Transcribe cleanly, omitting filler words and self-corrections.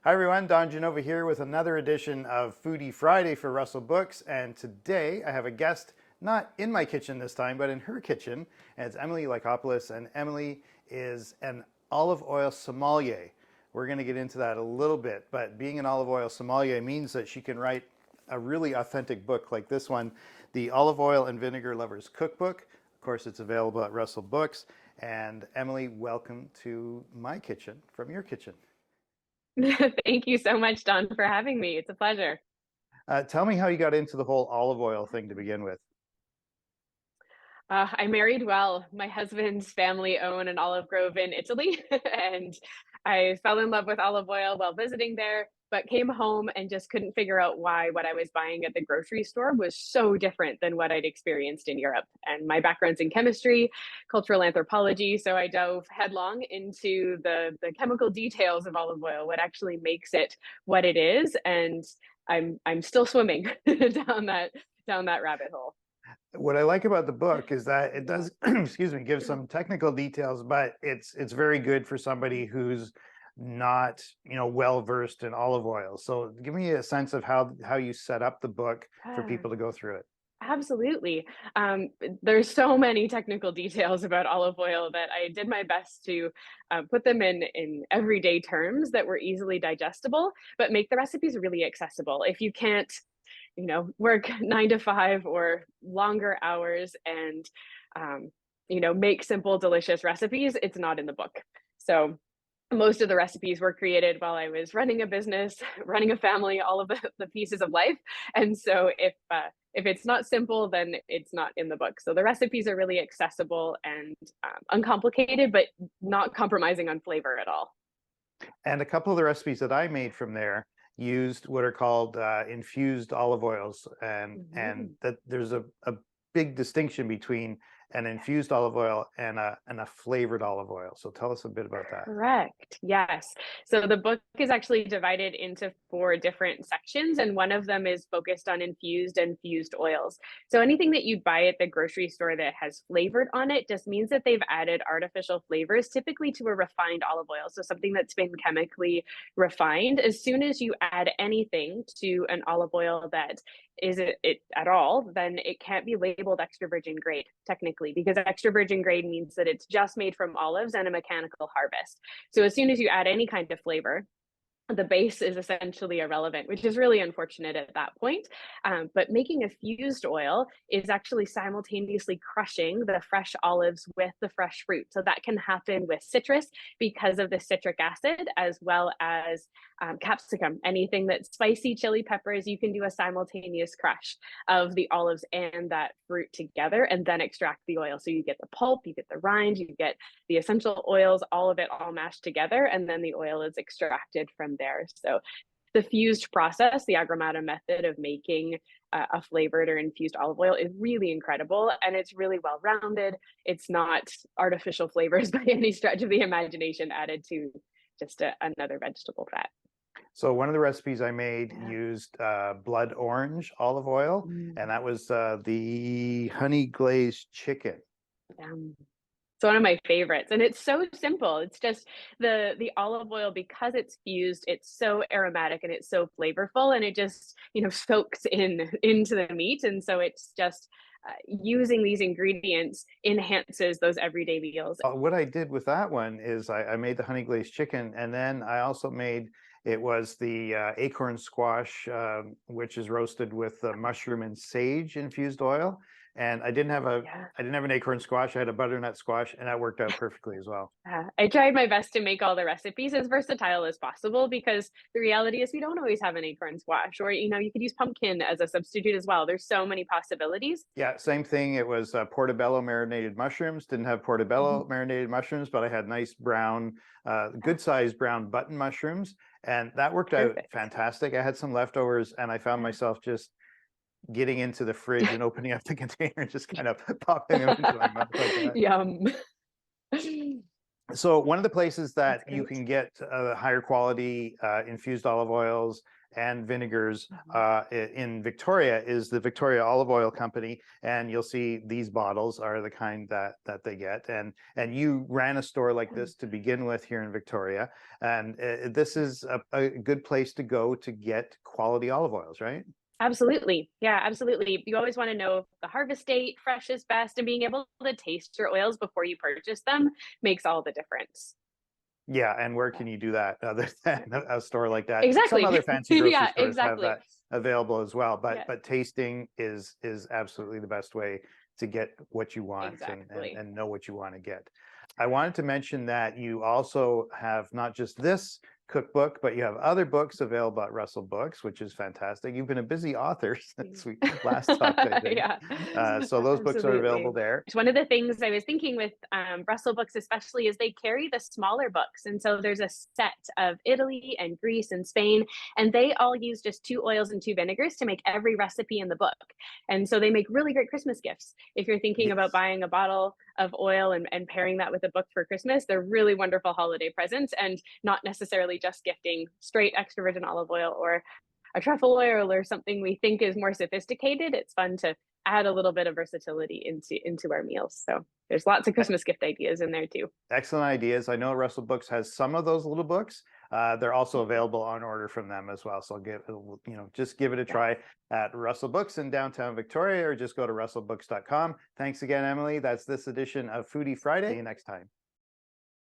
Hi everyone, Don Genova here with another edition of Foodie Friday for Russell Books. And today I have a guest, not in my kitchen this time, but in her kitchen. And it's Emily Lycopoulos. And Emily is an olive oil sommelier. We're going to get into that a little bit. But being an olive oil sommelier means that she can write a really authentic book like this one, the Olive Oil and Vinegar Lovers Cookbook. Of course, it's available at Russell Books. And Emily, welcome to my kitchen from your kitchen. Thank you so much, Don, for having me. It's a pleasure. Tell me how you got into the whole olive oil thing to begin with. I married well. My husband's family own an olive grove in Italy, and I fell in love with olive oil while visiting there, but came home and just couldn't figure out why what I was buying at the grocery store was so different than what I'd experienced in Europe. And my background's in chemistry, cultural anthropology, so I dove headlong into the chemical details of olive oil, what actually makes it what it is, and I'm still swimming down that rabbit hole. What I like about the book is that it does, excuse me, give some technical details, but it's very good for somebody who's not, well versed in olive oil. So give me a sense of how you set up the book for Ah, people to go through it. absolutely. There's so many technical details about olive oil that I did my best to put them in everyday terms that were easily digestible, but make the recipes really accessible. If you can't, work 9 to 5 or longer hours and, make simple, delicious recipes, it's not in the book. So most of the recipes were created while I was running a business, running a family, all of the pieces of life. And so if it's not simple, then it's not in the book. So the recipes are really accessible and uncomplicated, but not compromising on flavor at all. And a couple of the recipes that I made from there used what are called infused olive oils, and Mhm. that there's a big distinction between an infused olive oil and a flavored olive oil. So tell us a bit about that. Correct. Yes. So the book is actually divided into four different sections, and one of them is focused on infused and fused oils. So anything that you buy at the grocery store that has flavored on it just means that they've added artificial flavors, typically to a refined olive oil. So something that's been chemically refined. As soon as you add anything to an olive oil that is it at all, then it can't be labeled extra virgin grade technically, because extra virgin grade means that it's just made from olives and a mechanical harvest. So as soon as you add any kind of flavor, the base is essentially irrelevant, which is really unfortunate at that point. But making a fused oil is actually simultaneously crushing the fresh olives with the fresh fruit. So that can happen with citrus because of the citric acid, as well as capsicum. Anything that's spicy, chili peppers, you can do a simultaneous crush of the olives and that fruit together and then extract the oil. So you get the pulp, you get the rind, you get the essential oils, all of it all mashed together, and then the oil is extracted from there. So the fused process, the agramata method of making a flavored or infused olive oil is really incredible, and it's really well rounded. It's not artificial flavors by any stretch of the imagination added to just another vegetable fat. So one of the recipes I made Yeah. used blood orange olive oil, and Mm, that was the honey glazed chicken. yum. It's one of my favorites, and it's so simple. It's just the olive oil, because it's fused, it's so aromatic and it's so flavorful, and it just soaks into the meat, and so it's just using these ingredients enhances those everyday meals. What I did with that one is I made the honey glazed chicken, and then I also made it was the acorn squash, which is roasted with mushroom and sage infused oil. And Yeah. I didn't have an acorn squash. I had a butternut squash, and that worked out perfectly as well. I tried my best to make all the recipes as versatile as possible, because the reality is we don't always have an acorn squash, or you could use pumpkin as a substitute as well. There's so many possibilities. Yeah, same thing. It was portobello marinated mushrooms. Didn't have portobello Mhm. marinated mushrooms, but I had nice brown, Yeah, good sized brown button mushrooms, and that worked out perfect. fantastic. I had some leftovers, and I found myself just getting into the fridge and opening up the container and just kind of popping them into my mouth like that. Yum. So one of the places that That's you great. can get higher quality infused olive oils and vinegars in Victoria is the Victoria Olive Oil Company, and you'll see these bottles are the kind that they get. And you ran a store like this to begin with here in Victoria, and this is a good place to go to get quality olive oils, right? Absolutely. Yeah, absolutely. You always want to know the harvest date, fresh is best, and being able to taste your oils before you purchase them makes all the difference. Yeah, and where Yeah. can you do that other than a store like that? Some Exactly. other fancy grocery Yeah, stores have exactly. that available as well, but Yeah, tasting is absolutely the best way to get what you want exactly. and know what you want to get. I wanted to mention that you also have not just this cookbook, but you have other books available at Russell Books, which is fantastic. You've been a busy author since we last talked, I think. Yeah, So those books are available absolutely. there. One of the things I was thinking with Russell Books, especially, is they carry the smaller books. And so there's a set of Italy and Greece and Spain, and they all use just 2 oils and 2 vinegars to make every recipe in the book. And so they make really great Christmas gifts. If you're thinking about Yes. buying a bottle of oil and pairing that with a book for Christmas, they're really wonderful holiday presents and not necessarily just gifting straight extra virgin olive oil or a truffle oil or something we think is more sophisticated. It's fun to add a little bit of versatility into our meals. So there's lots of Christmas gift ideas in there too. Excellent ideas. I know Russell Books has some of those little books. They're also Mhm. available on order from them as well. So just give it a Yes. try at Russell Books in downtown Victoria, or just go to russellbooks.com. Thanks again, Emily. That's this edition of Foodie Friday. See you next time.